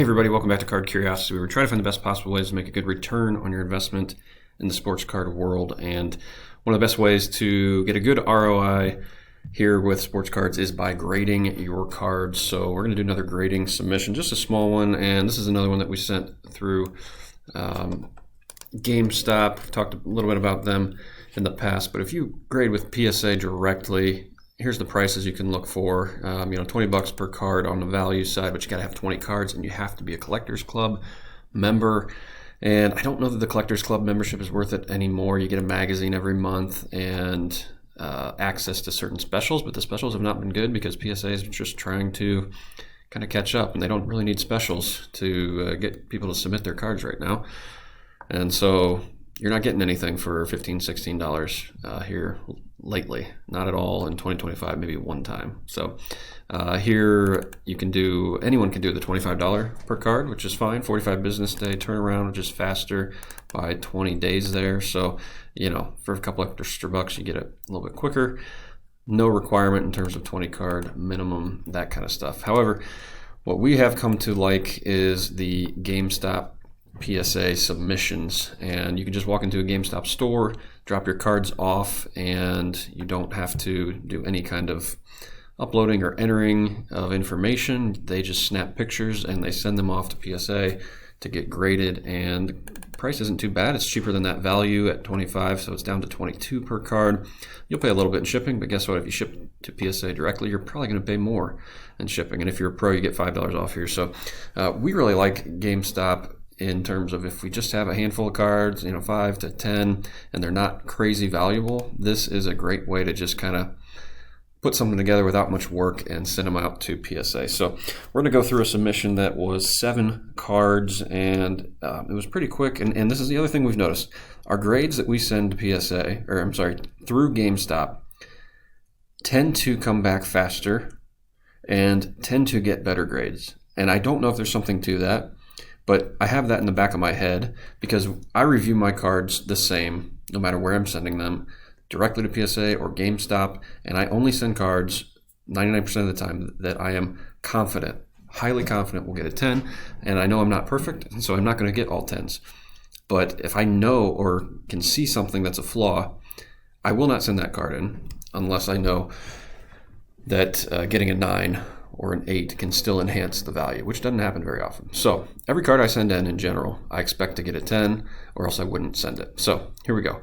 everybody, welcome back to Card Curiosity. We're trying to find the best possible ways to make a good return on your investment in the sports card world. And one of the best ways to get a good ROI here with sports cards is by grading your cards. So we're going to do another grading submission, just a small one. And this is another one that we sent through GameStop. We've talked a little bit about them in the past, but if you grade with PSA directly, here's the prices you can look for. $20 per card on the value side, but you got to have 20 cards and you have to be a Collectors Club member. And I don't know that the Collectors Club membership is worth it anymore. You get a magazine every month and access to certain specials, but the specials have not been good because PSA is just trying to kind of catch up, and they don't really need specials to get people to submit their cards right now. And so you're not getting anything for $15, $16 here lately. Not at all in 2025, maybe one time. So here anyone can do the $25 per card, which is fine. 45 business day turnaround, which is faster by 20 days there. So, for a couple extra bucks, you get it a little bit quicker. No requirement in terms of 20 card minimum, that kind of stuff. However, what we have come to like is the GameStop PSA submissions, and you can just walk into a GameStop store, drop your cards off, and you don't have to do any kind of uploading or entering of information. They just snap pictures and they send them off to PSA to get graded, and the price isn't too bad. It's cheaper than that value at 25, so it's down to 22 per card. You'll pay a little bit in shipping, but guess what? If you ship to PSA directly, you're probably going to pay more in shipping, and if you're a pro, you get $5 off here. So we really like GameStop in terms of if we just have a handful of cards, 5 to 10, and they're not crazy valuable, this is a great way to just kind of put something together without much work and send them out to PSA. So we're going to go through a submission that was 7 cards, and it was pretty quick. And this is the other thing we've noticed. Our grades that we send to through GameStop tend to come back faster and tend to get better grades. And I don't know if there's something to that, but I have that in the back of my head because I review my cards the same no matter where I'm sending them, directly to PSA or GameStop, and I only send cards 99% of the time that I am confident, highly confident will get a 10, and I know I'm not perfect, so I'm not going to get all 10s. But if I know or can see something that's a flaw, I will not send that card in unless I know that getting a 9 or an 8 can still enhance the value, which doesn't happen very often. So every card I send in general, I expect to get a 10 or else I wouldn't send it. So here we go.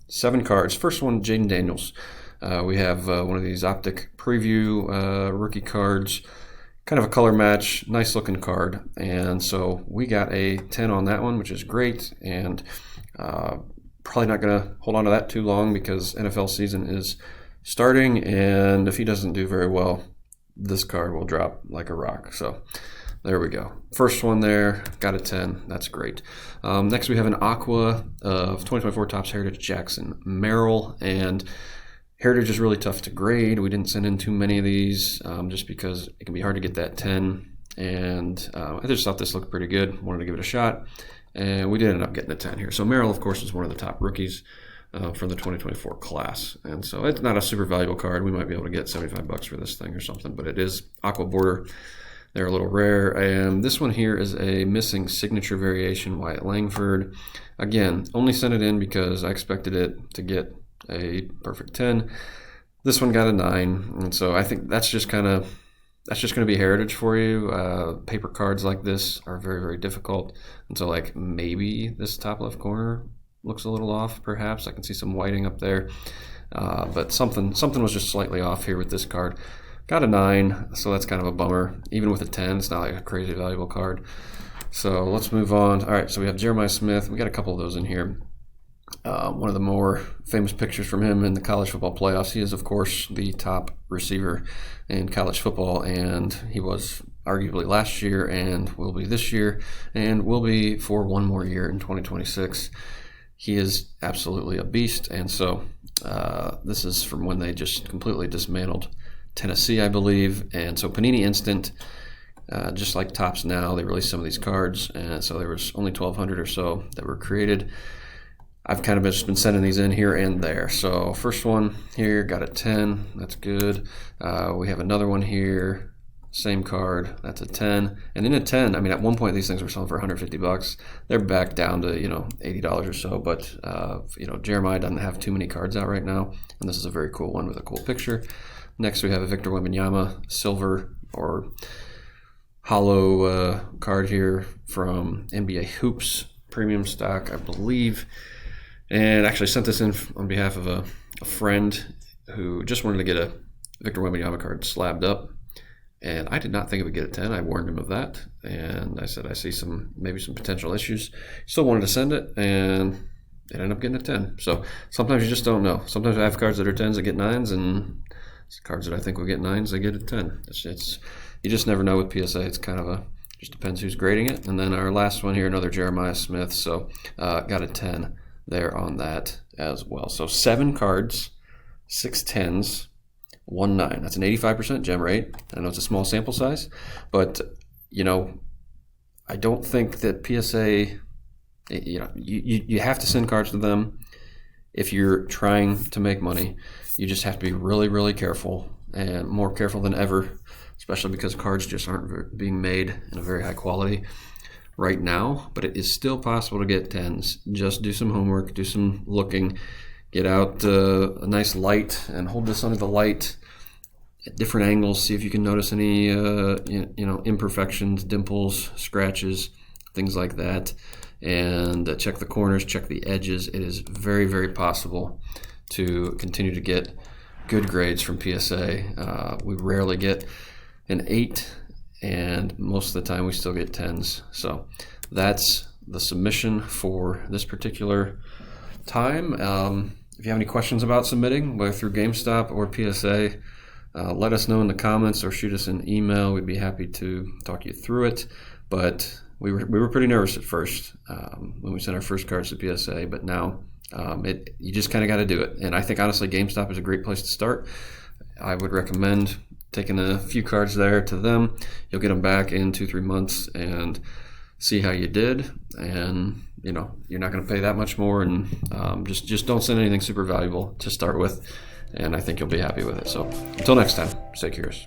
7 cards. First one, Jaden Daniels. We have one of these optic preview rookie cards, kind of a color match, nice looking card. And so we got a 10 on that one, which is great. And probably not going to hold on to that too long because NFL season is starting. And if he doesn't do very well, this card will drop like a rock. So there we go. First one there, got a 10. That's great. Next we have an Aqua of 2024 Topps Heritage Jackson Merrill, and Heritage is really tough to grade. We didn't send in too many of these just because it can be hard to get that 10, and I just thought this looked pretty good. Wanted to give it a shot, and we did end up getting a 10 here. So Merrill, of course, is one of the top rookies from the 2024 class, and so it's not a super valuable card. We might be able to get $75 for this thing or something, but it is Aqua Border. They're a little rare, and this one here is a missing signature variation, Wyatt Langford. Again, only sent it in because I expected it to get a perfect 10. This one got a 9, and so I think that's just going to be heritage for you. Paper cards like this are very, very difficult, and so maybe this top left corner looks a little off, perhaps. I can see some whiting up there, but something was just slightly off here with this card. Got a 9, so that's kind of a bummer. Even with a 10, it's not like a crazy valuable card. So let's move on. All right, so we have Jeremiah Smith. We got a couple of those in here. One of the more famous pictures from him in the college football playoffs. He is, of course, the top receiver in college football, and he was arguably last year and will be this year and will be for one more year in 2026. He is absolutely a beast, and so this is from when they just completely dismantled Tennessee, I believe. And so Panini Instant, just like Topps now, they released some of these cards, and so there was only 1,200 or so that were created. I've kind of just been sending these in here and there. So first one here, got a 10. That's good. We have another one here, same card, that's a 10. And in a 10, I mean, at one point these things were selling for 150 bucks. They're back down to, $80 or so, but Jeremiah doesn't have too many cards out right now, and this is a very cool one with a cool picture. Next we have a Victor Wembanyama silver or hollow card here from NBA Hoops premium stock, I believe. And actually sent this in on behalf of a friend who just wanted to get a Victor Wembanyama card slabbed up. And I did not think it would get a 10. I warned him of that. And I said, I see maybe some potential issues. Still wanted to send it, and it ended up getting a 10. So sometimes you just don't know. Sometimes I have cards that are 10s that get 9s, and cards that I think will get 9s, they get a 10. You just never know with PSA. It's kind of just depends who's grading it. And then our last one here, another Jeremiah Smith. So got a 10 there on that as well. So 7 cards, 6 10s, 1 9. That's an 85% gem rate. I know it's a small sample size, but I don't think that PSA, you have to send cards to them if you're trying to make money. You just have to be really, really careful, and more careful than ever, especially because cards just aren't being made in a very high quality right now. But it is still possible to get 10s. Just do some homework, do some looking, get out a nice light and hold this under the light at different angles. See if you can notice any imperfections, dimples, scratches, things like that. And check the corners, check the edges. It is very, very possible to continue to get good grades from PSA. We rarely get an 8, and most of the time we still get 10s. So that's the submission for this particular time. If you have any questions about submitting, whether through GameStop or PSA, let us know in the comments or shoot us an email. We'd be happy to talk you through it. But we were pretty nervous at first when we sent our first cards to PSA, but now you just kind of got to do it. And I think honestly GameStop is a great place to start. I would recommend taking a few cards there to them. You'll get them back in 2-3 months and see how you did. And you're not going to pay that much more, and just don't send anything super valuable to start with, and I think you'll be happy with it. So until next time, stay curious.